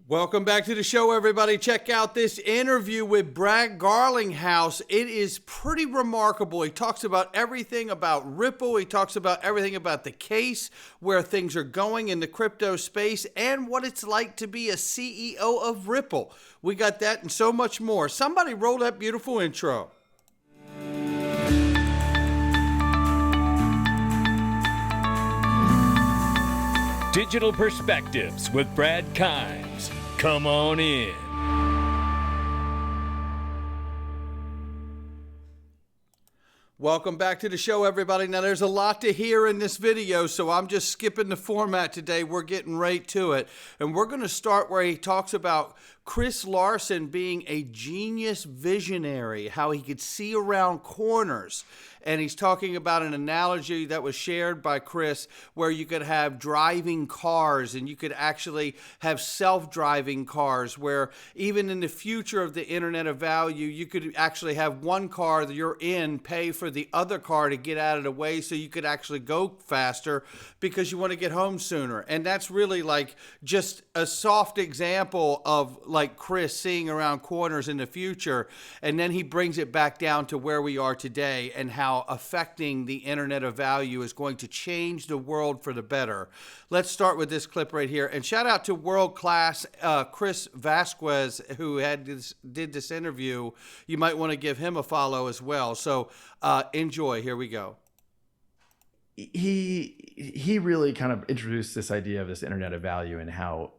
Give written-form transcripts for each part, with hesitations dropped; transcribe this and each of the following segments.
Welcome back to the show, everybody. Check out this interview with Brad Garlinghouse. It is pretty remarkable. He talks about everything about Ripple. He talks about everything about the case, where things are going in the crypto space, and what it's like to be a CEO of Ripple. We got that and so much more. Somebody roll that beautiful intro. Digital Perspectives with Brad Kimes. Come on in. Welcome back to the show, everybody. Now, there's a lot to hear in this video, so I'm just skipping the format today. We're getting right to it. And we're going to start where he talks about Chris Larsen being a genius visionary, how he could see around corners. And he's talking about an analogy that was shared by Chris where you could have driving cars and you could actually have self-driving cars where even in the future of the Internet of Value, you could actually have one car that you're in pay for the other car to get out of the way so you could actually go faster because you want to get home sooner. And that's really like just a soft example of like Chris seeing around corners in the future. And then he brings it back down to where we are today and how affecting the Internet of Value is going to change the world for the better. Let's start with this clip right here. And shout out to world-class Chris Vasquez, who did this interview. You might want to give him a follow as well. So enjoy. Here we go. He really kind of introduced this idea of this Internet of Value and how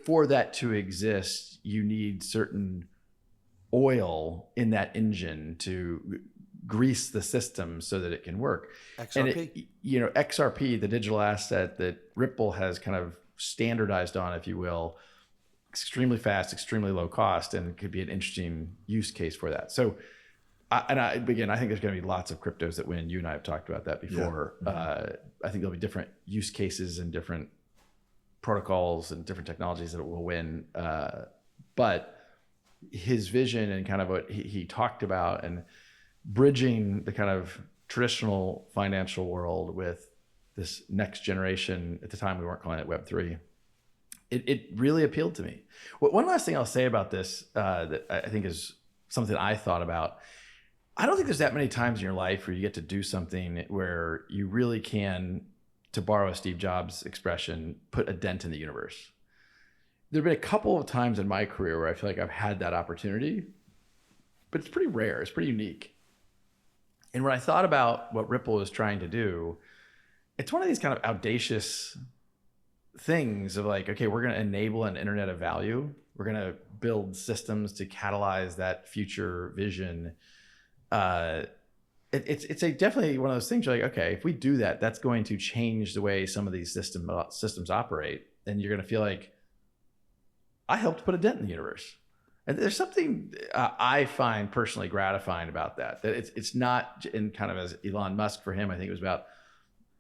for that to exist, you need certain oil in that engine to grease the system so that it can work. XRP? And XRP, the digital asset that Ripple has kind of standardized on, if you will, extremely fast, extremely low cost, and it could be an interesting use case for that. So, again, I think there's going to be lots of cryptos that win. You and I have talked about that before. Yeah. I think there'll be different use cases and different protocols and different technologies that will win. But his vision and kind of what he talked about and bridging the kind of traditional financial world with this next generation, at the time we weren't calling it Web3, it really appealed to me. One last thing I'll say about this that I think is something I thought about. I don't think there's that many times in your life where you get to do something where you really can, to borrow a Steve Jobs expression, put a dent in the universe. There have been a couple of times in my career where I feel like I've had that opportunity, but it's pretty rare, it's pretty unique. And when I thought about what Ripple is trying to do, it's one of these kind of audacious things of like, okay, we're going to enable an Internet of Value. We're going to build systems to catalyze that future vision. It's definitely one of those things you're like, okay, if we do that, that's going to change the way some of these systems operate. And you're going to feel like, I helped put a dent in the universe. And there's something I find personally gratifying about that it's not in kind of as Elon Musk for him. I think it was about,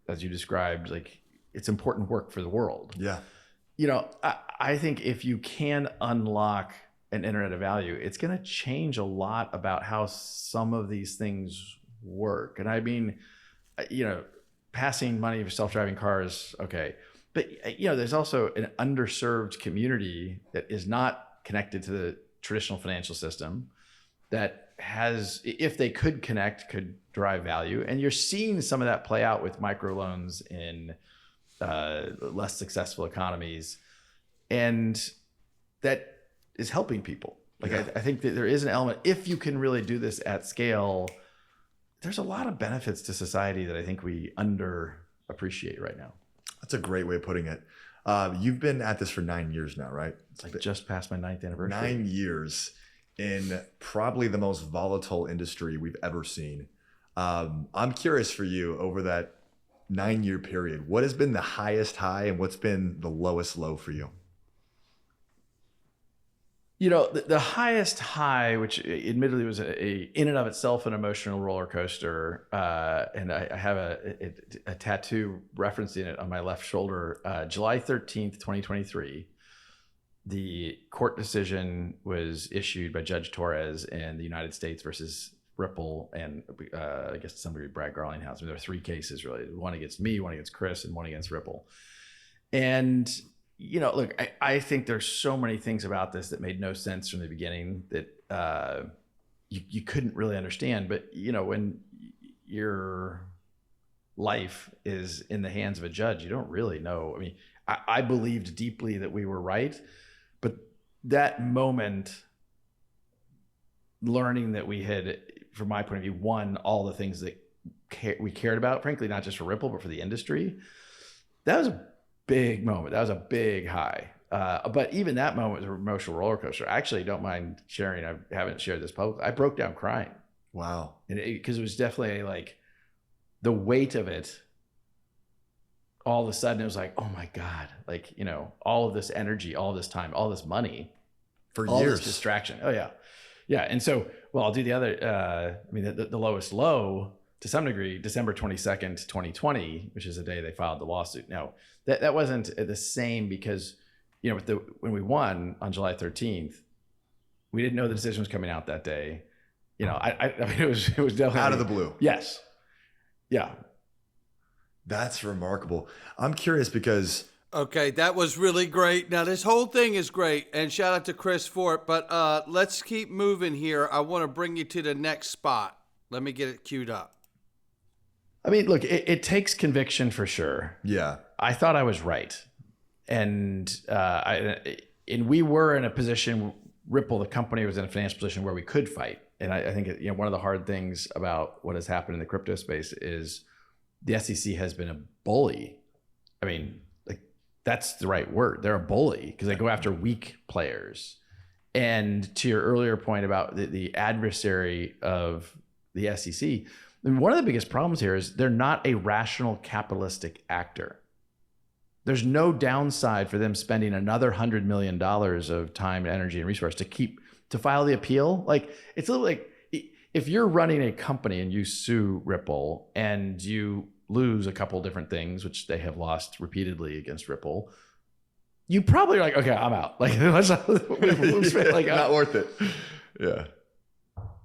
as you described, like it's important work for the world. Yeah. I think if you can unlock an Internet of Value, it's going to change a lot about how some of these things work. And I mean, passing money for self-driving cars, okay. But, there's also an underserved community that is not connected to the traditional financial system that has, if they could connect, could derive value. And you're seeing some of that play out with microloans in less successful economies. And that is helping people. Like, yeah. I think that there is an element, if you can really do this at scale, there's a lot of benefits to society that I think we underappreciate right now. That's a great way of putting it. You've been at this for 9 years now, right? It's like just past my 9th anniversary. 9 years in probably the most volatile industry we've ever seen. I'm curious for you, over that 9-year period, what has been the highest high and what's been the lowest low for you? The highest high, which admittedly was in and of itself an emotional roller coaster, and I have a tattoo referencing it on my left shoulder. July 13th, 2023, the court decision was issued by Judge Torres in the United States versus Ripple, and I guess to some degree Brad Garlinghouse. I mean, there were 3 cases really: one against me, one against Chris, and one against Ripple. And look, I think there's so many things about this that made no sense from the beginning that you couldn't really understand. But, when your life is in the hands of a judge, you don't really know. I mean, I believed deeply that we were right, but that moment, learning that we had, from my point of view, won all the things that we cared about, frankly, not just for Ripple, but for the industry, that was a big moment. That was a big high. But even that moment was an emotional roller coaster. I actually don't mind sharing. I haven't shared this publicly. I broke down crying. Wow. Because it was definitely like the weight of it. All of a sudden it was like, oh my God, like, all of this energy, all this time, all this money For all years. this distraction. Oh yeah. Yeah. And so, well, I'll do the other, the lowest low to some degree, December 22nd, 2020, which is the day they filed the lawsuit. Now that wasn't the same because, when we won on July 13th, we didn't know the decision was coming out that day. I mean, it was definitely Out of the blue. Yes. Yeah. That's remarkable. I'm curious because Okay, that was really great. Now, this whole thing is great, and shout out to Chris for it, but let's keep moving here. I want to bring you to the next spot. Let me get it queued up. I mean, look, it takes conviction for sure. yeah, I thought I was right. And we were in a position, Ripple, the company, was in a financial position where we could fight. And I think one of the hard things about what has happened in the crypto space is the SEC has been a bully. I mean, like, that's the right word. They're a bully because they go after weak players. And to your earlier point about the adversary of the SEC, I mean, one of the biggest problems here is they're not a rational capitalistic actor. There's no downside for them spending another $100 million of time, energy, and resource to file the appeal. Like, it's a little like if you're running a company and you sue Ripple and you lose a couple different things, which they have lost repeatedly against Ripple, you probably are like, okay, I'm out. Like, let's not, like, not worth it. Yeah.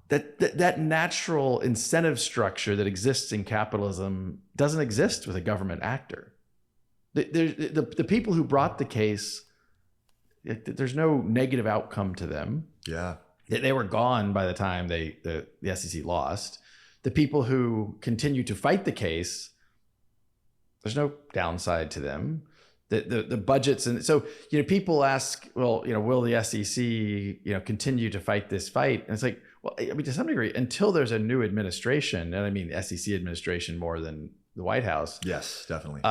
That natural incentive structure that exists in capitalism doesn't exist with a government actor. The people who brought the case, there's no negative outcome to them. Yeah. They were gone by the time the SEC lost. The people who continue to fight the case, there's no downside to them. The budgets, and so people ask, well, will the SEC continue to fight this fight? And it's like, well, I mean, to some degree, until there's a new administration, and I mean the SEC administration more than the White House. Yes, definitely.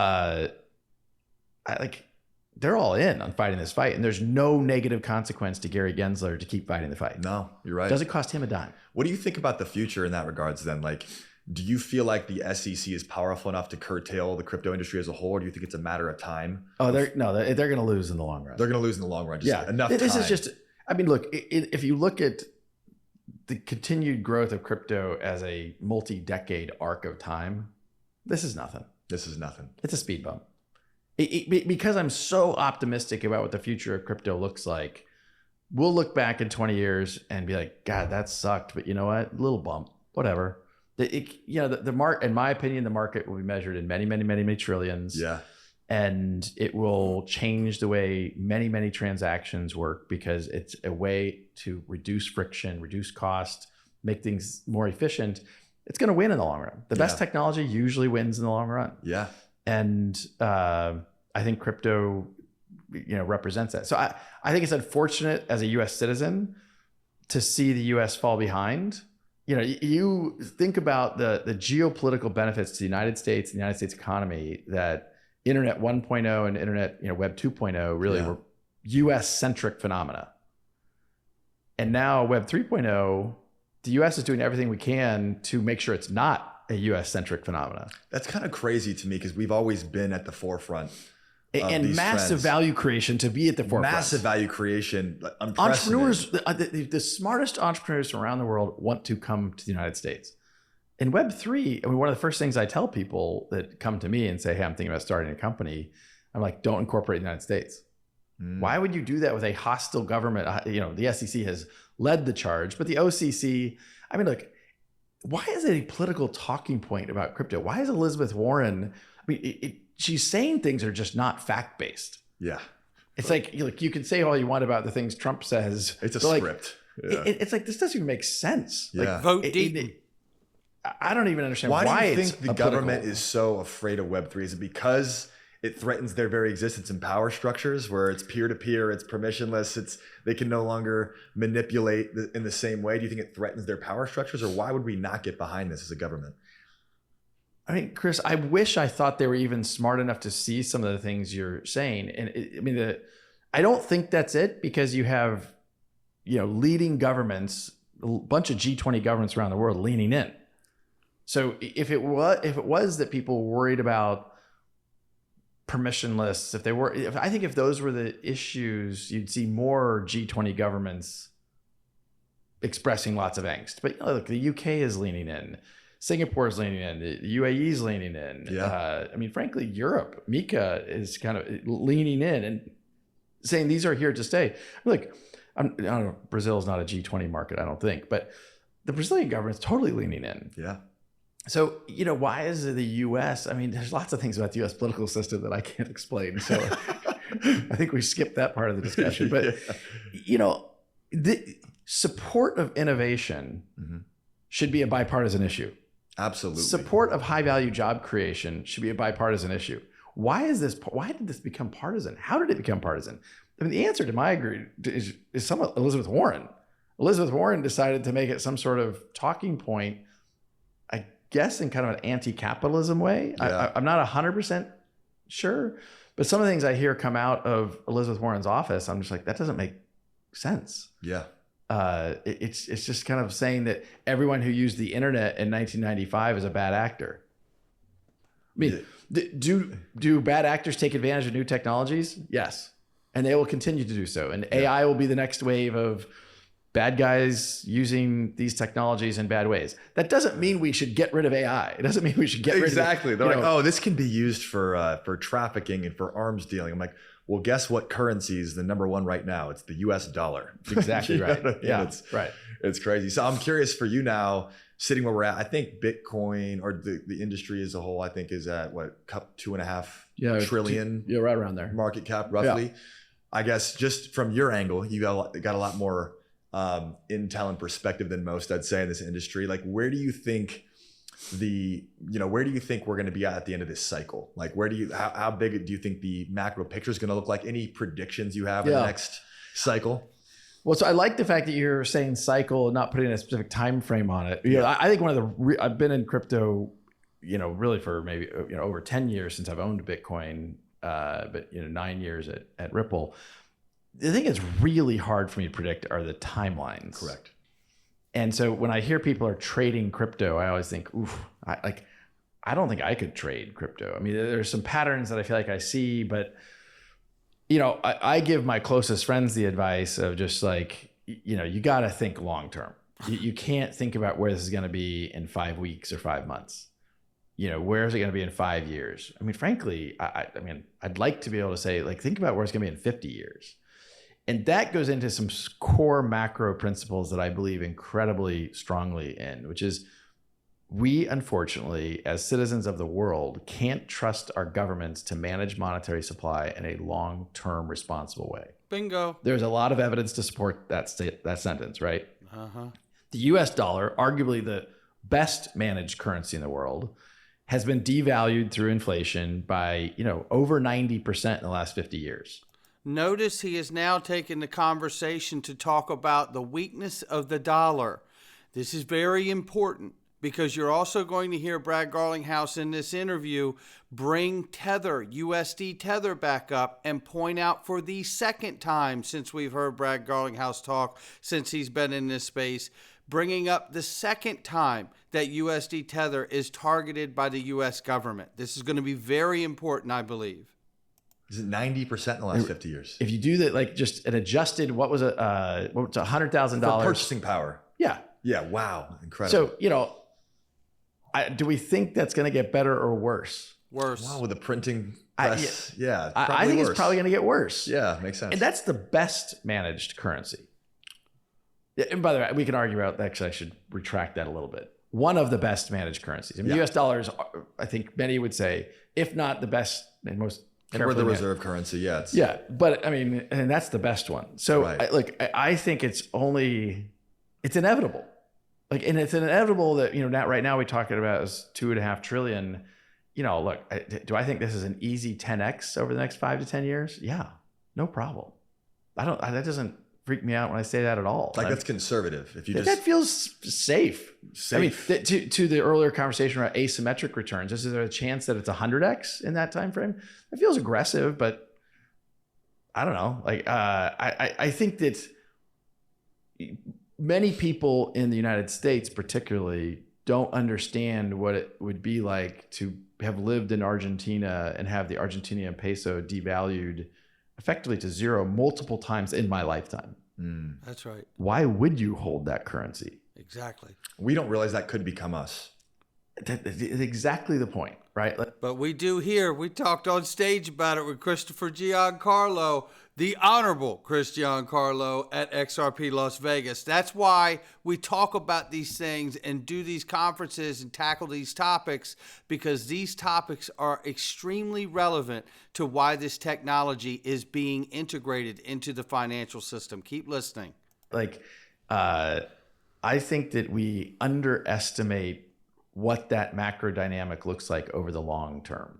They're all in on fighting this fight, and there's no negative consequence to Gary Gensler to keep fighting the fight. No, you're right. Doesn't cost him a dime. What do you think about the future in that regards then? Like, do you feel like the SEC is powerful enough to curtail the crypto industry as a whole, or do you think it's a matter of time? Oh, they're going to lose in the long run. They're going to lose in the long run. Just yeah, enough this time. is just, I mean, look, if you look at the continued growth of crypto as a multi-decade arc of time, this is nothing. This is nothing. It's a speed bump. Because I'm so optimistic about what the future of crypto looks like, we'll look back in 20 years and be like, God, that sucked. But you know what? Little bump, whatever. The market, in my opinion, the market will be measured in many, many, many, many trillions. Yeah. And it will change the way many, many transactions work because it's a way to reduce friction, reduce cost, make things more efficient. It's going to win in the long run. The best technology usually wins in the long run. Yeah. And I think crypto, represents that. So I think it's unfortunate as a U.S. citizen to see the U.S. fall behind. You think about the geopolitical benefits to the United States and the United States economy that Internet 1.0 and Internet, Web 2.0 really were U.S.-centric phenomena. And now Web 3.0, the U.S. is doing everything we can to make sure it's not a U.S.-centric phenomena. That's kind of crazy to me because we've always been at the forefront. And massive trends. Value creation to be at the forefront. Massive value creation. Entrepreneurs, the smartest entrepreneurs from around the world want to come to the United States. In Web3, I mean, one of the first things I tell people that come to me and say, hey, I'm thinking about starting a company, I'm like, don't incorporate the United States. Why would you do that with a hostile government? The SEC has led the charge, but the OCC, I mean, look, why is it a political talking point about crypto? Why is Elizabeth Warren, I mean, she's saying things that are just not fact-based. Yeah. It's like you can say all you want about the things Trump says. It's a but, like, script. Yeah. It's like, this doesn't even make sense. Yeah. Like, Vote deep. I don't even understand Why why do you it's think the government is so afraid of Web3? Is it because it threatens their very existence in power structures, where it's peer-to-peer, it's permissionless, they can no longer manipulate in the same way? Do you think it threatens their power structures, or why would we not get behind this as a government? I mean, Chris, I wish I thought they were even smart enough to see some of the things you're saying. And I don't think that's it, because you have, leading governments, a bunch of G20 governments around the world leaning in. So if it was that people were worried about permissionless, I think if those were the issues, you'd see more G20 governments expressing lots of angst. But look, the UK is leaning in. Singapore is leaning in, the UAE is leaning in. Yeah. Frankly, Europe, Mika is kind of leaning in and saying these are here to stay. Look, I don't know, Brazil is not a G20 market, I don't think, but the Brazilian government is totally leaning in. Yeah. So, why is the U.S.? There's lots of things about the U.S. political system that I can't explain. So I think we skipped that part of the discussion. But, the support of innovation should be a bipartisan issue. Absolutely. Support of high value job creation should be a bipartisan issue. Why did this become partisan? How did it become partisan? The answer to my agree is somewhat Elizabeth Warren. Elizabeth Warren decided to make it some sort of talking point, I guess, in kind of an anti-capitalism way. Yeah. I'm not 100% sure, but some of the things I hear come out of Elizabeth Warren's office, I'm just like, that doesn't make sense. Yeah. It's just kind of saying that everyone who used the internet in 1995 is a bad actor. Do bad actors take advantage of new technologies? Yes. And they will continue to do so. And AI will be the next wave of bad guys using these technologies in bad ways. That doesn't mean we should get rid of AI. It doesn't mean we should get rid of it. Exactly. They're like, oh, this can be used for trafficking and for arms dealing. I'm like, well, guess what currency is the number one right now? It's the US dollar. Exactly right. Yeah, right. It's crazy. So I'm curious for you now, sitting where we're at. I think Bitcoin, or the industry as a whole, I think is at what, $2.5 trillion right around there market cap roughly. Yeah. I guess just from your angle, you got a lot more intel and perspective than most, I'd say, in this industry. Like, where do you think we're going to be at the end of this cycle? Like, how big do you think the macro picture is going to look like? Any predictions you have in the next cycle? Well, so I like the fact that you're saying cycle, not putting a specific time frame on it. I think I've been in crypto, really for maybe over 10 years since I've owned Bitcoin, but 9 years at Ripple. The thing that's really hard for me to predict are the timelines. Correct. And so when I hear people are trading crypto, I always think, oof, I don't think I could trade crypto. There's some patterns that I feel like I see, but I give my closest friends the advice of just like, you got to think long term. You can't think about where this is going to be in 5 weeks or 5 months. Where is it going to be in 5 years? Frankly, I'd like to be able to say, like, think about where it's going to be in 50 years. And that goes into some core macro principles that I believe incredibly strongly in, which is we, unfortunately, as citizens of the world, can't trust our governments to manage monetary supply in a long-term responsible way. Bingo. There's a lot of evidence to support that sentence, right? Uh-huh. The US dollar, arguably the best managed currency in the world, has been devalued through inflation by, over 90% in the last 50 years. Notice he is now taking the conversation to talk about the weakness of the dollar. This is very important because you're also going to hear Brad Garlinghouse in this interview bring Tether, USDTether back up and point out for the second time since we've heard Brad Garlinghouse talk, since he's been in this space, bringing up the second time that USDTether is targeted by the U.S. government. This is going to be very important, I believe. Is it 90% in the last 50 years? If you do that, like just an adjusted, what was it? $100,000 purchasing power. Yeah. Yeah. Wow. Incredible. So, do we think that's going to get better or worse? Worse. Wow. With the printing press. I think it's probably going to get worse. Yeah. Makes sense. And that's the best managed currency. And by the way, we can argue about that. Actually, I should retract that a little bit. One of the best managed currencies. The US dollar is, I think many would say, if not the best and most And we're the carefully reserve currency, yeah. Yeah, but I mean, and that's the best one. So Right. I think it's inevitable. Like, and it's inevitable that, right now we talking about is 2.5 trillion. Do I think this is an easy 10x over the next 5 to 10 years? Yeah, no problem. That doesn't freak me out when I say that at all. Like, that's conservative. If you that feels safe. I mean, to the earlier conversation about asymmetric returns, is there a chance that it's 100x in that time frame? It feels aggressive, but I don't know. Like, I think that many people in the United States, particularly, don't understand what it would be like to have lived in Argentina and have the Argentinian peso devalued effectively to zero multiple times in my lifetime. That's right. Why would you hold that currency? Exactly. We don't realize that could become us. That's exactly the point, right? But we do here. We talked on stage about it with Christopher Giancarlo, the Honorable Chris Giancarlo at XRP Las Vegas. That's why we talk about these things and do these conferences and tackle these topics, because these topics are extremely relevant to why this technology is being integrated into the financial system. Keep listening. I think that we underestimate what that macro dynamic looks like over the long term.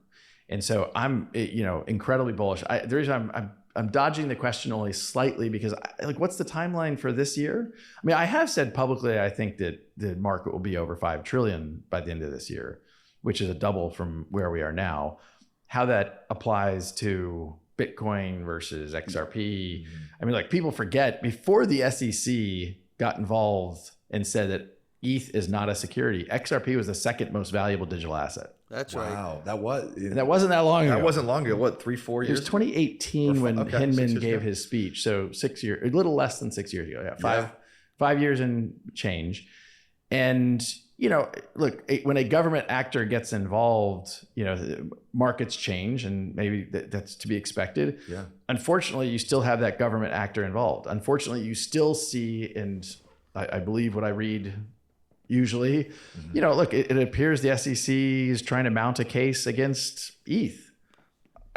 And so I'm, incredibly bullish. The reason I'm dodging the question only slightly because what's the timeline for this year? I mean, I have said publicly, I think that the market will be over 5 trillion by the end of this year, which is a double from where we are now. How that applies to Bitcoin versus XRP. I mean, people forget, before the SEC got involved and said that ETH is not a security, XRP was the second most valuable digital asset. That's right. Wow. That wasn't that long ago. That wasn't long ago. What, 3-4 It years? was 2018 when Hinman gave ago. his speech. So 6 years, a little less than 6 years ago. Yeah, 5 years and change. And, look, when a government actor gets involved, markets change, and maybe that's to be expected. Yeah. Unfortunately, you still have that government actor involved. Unfortunately, you still see, and I believe what I read usually, look, it appears the SEC is trying to mount a case against ETH.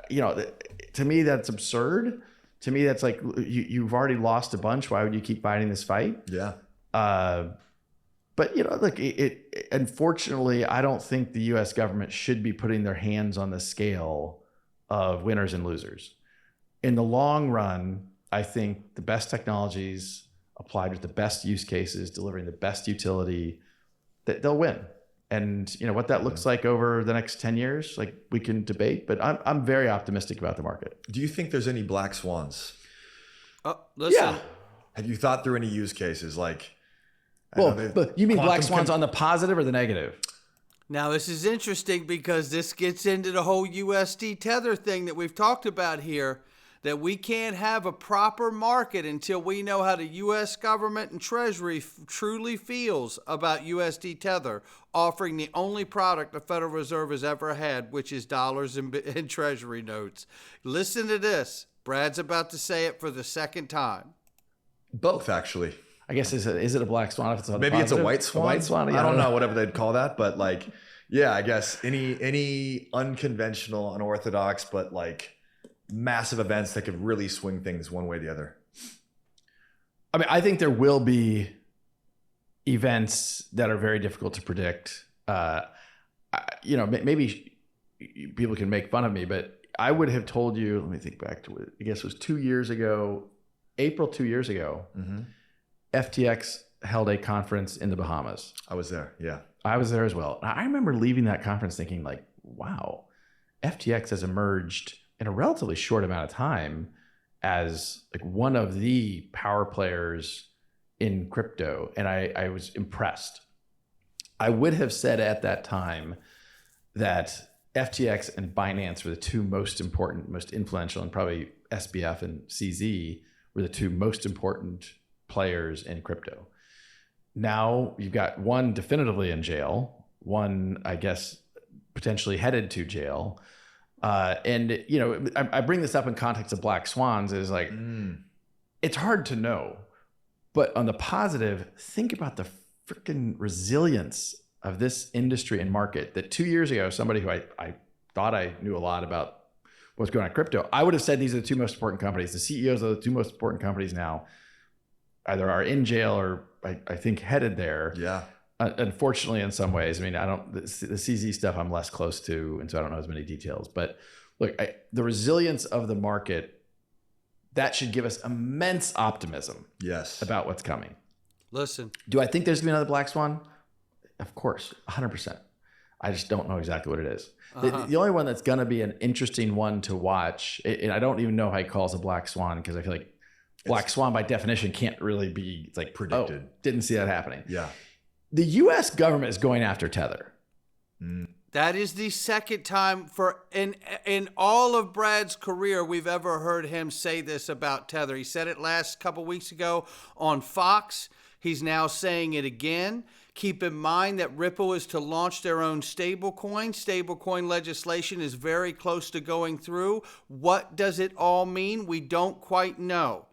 To me, that's absurd. To me, that's like, you've already lost a bunch. Why would you keep fighting this fight? Yeah. But look, unfortunately, I don't think the U.S. government should be putting their hands on the scale of winners and losers. In the long run, I think the best technologies applied with the best use cases, delivering the best utility, that they'll win. And what that looks like over the next 10 years, we can debate, but I'm very optimistic about the market. Do you think there's any black swans? Listen. Yeah. Have you thought through any use cases? But you mean black swans on the positive or the negative? Now, this is interesting because this gets into the whole USDTether thing that we've talked about here, that we can't have a proper market until we know how the U.S. government and Treasury truly feels about USDTether, offering the only product the Federal Reserve has ever had, which is dollars and Treasury notes. Listen to this. Brad's about to say it for the second time. Both, actually. I guess, is it a black swan if it's on Maybe positive? It's a white swan. A white swan? I don't know, whatever they'd call that, but yeah, I guess any unconventional, unorthodox, but massive events that could really swing things one way or the other. I mean, I think there will be events that are very difficult to predict. Maybe people can make fun of me, but I would have told you, let me think back to it. I guess it was 2 years ago, April 2 years ago, FTX held a conference in the Bahamas. I was there. Yeah. I was there as well. I remember leaving that conference thinking wow, FTX has emerged in a relatively short amount of time as one of the power players in crypto. And I was impressed. I would have said at that time that FTX and Binance were the two most important, most influential, and probably SBF and CZ were the two most important players in crypto. Now you've got one definitively in jail, one, I guess, potentially headed to jail. And I bring this up in context of black swans is it's hard to know, but on the positive, think about the freaking resilience of this industry and market that 2 years ago, somebody who I thought I knew a lot about what's going on in crypto, I would have said these are the two most important companies. The CEOs of the two most important companies now either are in jail or I think headed there. Yeah. Unfortunately, in some ways, I mean, the CZ stuff I'm less close to, and so I don't know as many details. But look, the resilience of the market, that should give us immense optimism. Yes. About what's coming. Listen, do I think there's gonna be another black swan? Of course, 100%. I just don't know exactly what it is. The only one that's gonna be an interesting one to watch, and I don't even know how he calls a black swan, because I feel like black swan by definition can't really be, it's like predicted. Oh, didn't see that happening. Yeah. The US government is going after Tether. That is the second time in all of Brad's career we've ever heard him say this about Tether. He said it last couple weeks ago on Fox. He's now saying it again. Keep in mind that Ripple is to launch their own stablecoin. Stablecoin legislation is very close to going through. What does it all mean? We don't quite know.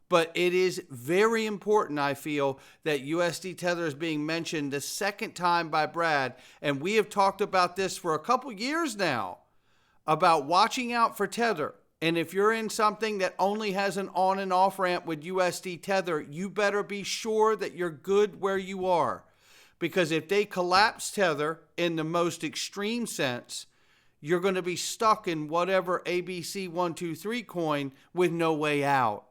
But it is very important, I feel, that USDTether is being mentioned the second time by Brad. And we have talked about this for a couple years now, about watching out for Tether. And if you're in something that only has an on and off ramp with USDTether, you better be sure that you're good where you are. Because if they collapse Tether in the most extreme sense, you're going to be stuck in whatever ABC123 coin with no way out.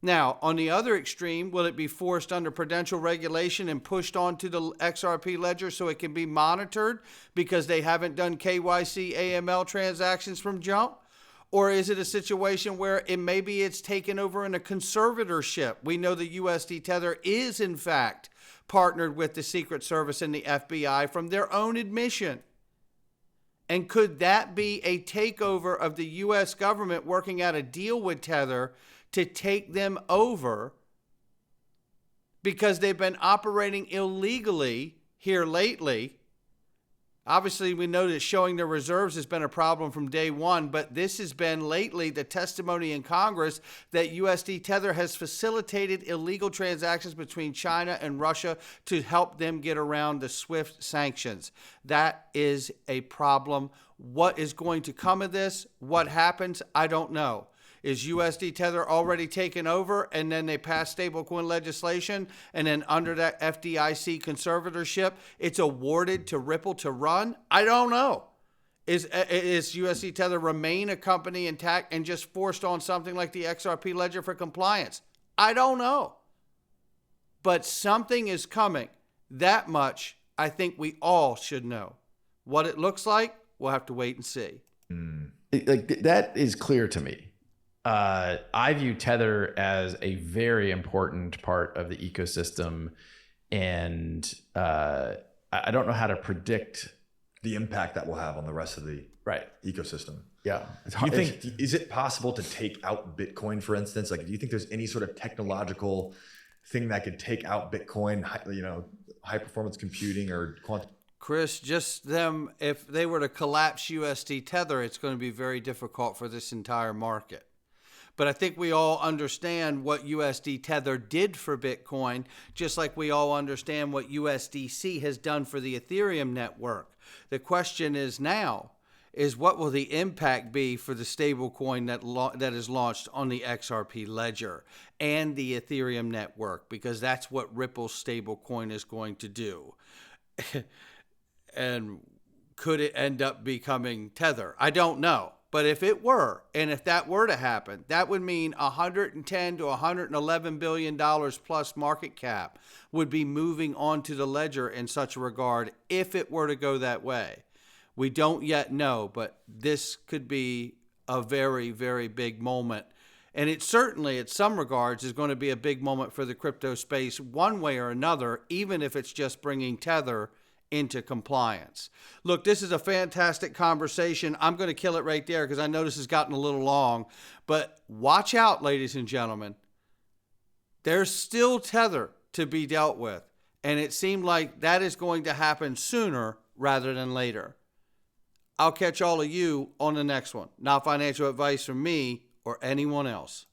Now, on the other extreme, will it be forced under prudential regulation and pushed onto the XRP ledger so it can be monitored because they haven't done KYC AML transactions from jump? Or is it a situation where maybe it's taken over in a conservatorship? We know the USDTether is, in fact, partnered with the Secret Service and the FBI from their own admission. And could that be a takeover of the U.S. government working out a deal with Tether to take them over because they've been operating illegally here lately? Obviously, we know that showing their reserves has been a problem from day one, but this has been lately the testimony in Congress that USDTether has facilitated illegal transactions between China and Russia to help them get around the SWIFT sanctions. That is a problem. What is going to come of this? What happens? I don't know. Is USDTether already taken over and then they pass stablecoin legislation and then under that FDIC conservatorship, it's awarded to Ripple to run? I don't know. Is USDTether remain a company intact and just forced on something like the XRP ledger for compliance? I don't know. But something is coming. That much I think we all should know. What it looks like, we'll have to wait and see. That is clear to me. I view Tether as a very important part of the ecosystem, and I don't know how to predict the impact that will have on the rest of the ecosystem. Yeah. Do you think, is it possible to take out Bitcoin, for instance? Like, do you think there's any sort of technological thing that could take out Bitcoin, high performance computing or quantum? Chris, just them, if they were to collapse USDTether, it's going to be very difficult for this entire market. But I think we all understand what USDTether did for Bitcoin, just like we all understand what USDC has done for the Ethereum network. The question is now, is what will the impact be for the stablecoin that is launched on the XRP ledger and the Ethereum network? Because that's what Ripple's stablecoin is going to do. And could it end up becoming Tether? I don't know. But if it were, and if that were to happen, that would mean $110 to $111 billion plus market cap would be moving onto the ledger in such a regard if it were to go that way. We don't yet know, but this could be a very, very big moment. And it certainly, in some regards, is going to be a big moment for the crypto space one way or another, even if it's just bringing Tether into compliance. Look, this is a fantastic conversation. I'm going to kill it right there because I know this has gotten a little long, but watch out, ladies and gentlemen. There's still Tether to be dealt with, and it seemed like that is going to happen sooner rather than later. I'll catch all of you on the next one. Not financial advice from me or anyone else.